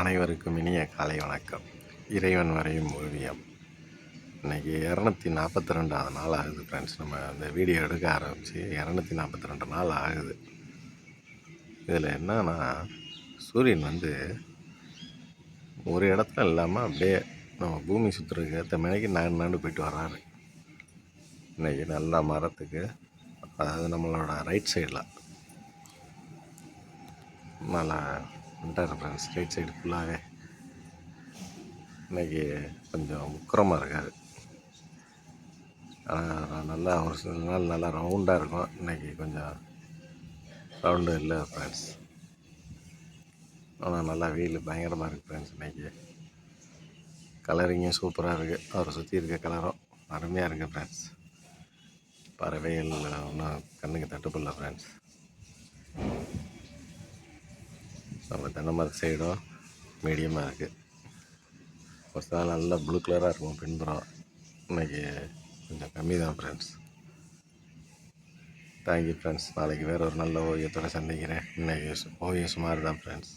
அனைவருக்கும் இனிய காலை வணக்கம். இறைவன் வரையும் ஓவியம். இன்றைக்கி 242வது நாள் ஆகுது ஃப்ரெண்ட்ஸ். நம்ம அந்த வீடியோ எடுக்க ஆரம்பித்து 242 நாள் ஆகுது. இதில் என்னன்னா, சூரியன் ஒரு இடத்துல இல்லாமல் அப்படியே நம்ம பூமி சுற்றுறதுக்கு ஏற்ற மணிக்கு நாடு போயிட்டு வர்றாரு. இன்றைக்கி நல்லா மரத்துக்கு, அதாவது நம்மளோட ரைட் சைடில் நல்லா வந்துட்டார் ஃப்ரெண்ட்ஸ். ரைட் சைடு ஃபுல்லாகவே இன்றைக்கி கொஞ்சம் உக்கிரமாக இருக்காது. ஆனால் நல்லா ஒரு சில நாள் நல்லா ரவுண்டாக இருக்கும். இன்றைக்கி கொஞ்சம் ரவுண்டு இல்லை ஃப்ரெண்ட்ஸ். ஆனால் நல்லா வெயில் பயங்கரமாக இருக்குது ஃப்ரெண்ட்ஸ். இன்றைக்கி கலரிங்கும் சூப்பராக இருக்குது. அவரை சுற்றி இருக்க கலரும் அருமையாக இருக்குது ஃப்ரெண்ட்ஸ். பறவைகள் ஒன்றும் கண்ணுக்கு தட்டுப்படல ஃப்ரெண்ட்ஸ். நம்ம தென்னை மரத்து சைடும் மீடியமாக இருக்குது. ஒரு சில நல்லா ப்ளூ கலராக இருக்கும் பின்புறம். இன்றைக்கி கொஞ்சம் கம்மி தான் ஃப்ரெண்ட்ஸ். Thank you friends. நாளைக்கு வேறு ஒரு நல்ல ஓவியத்தோடு சந்திக்கிறேன். இன்றைக்கி ஓவியம் சுமார் தான் ஃப்ரெண்ட்ஸ்.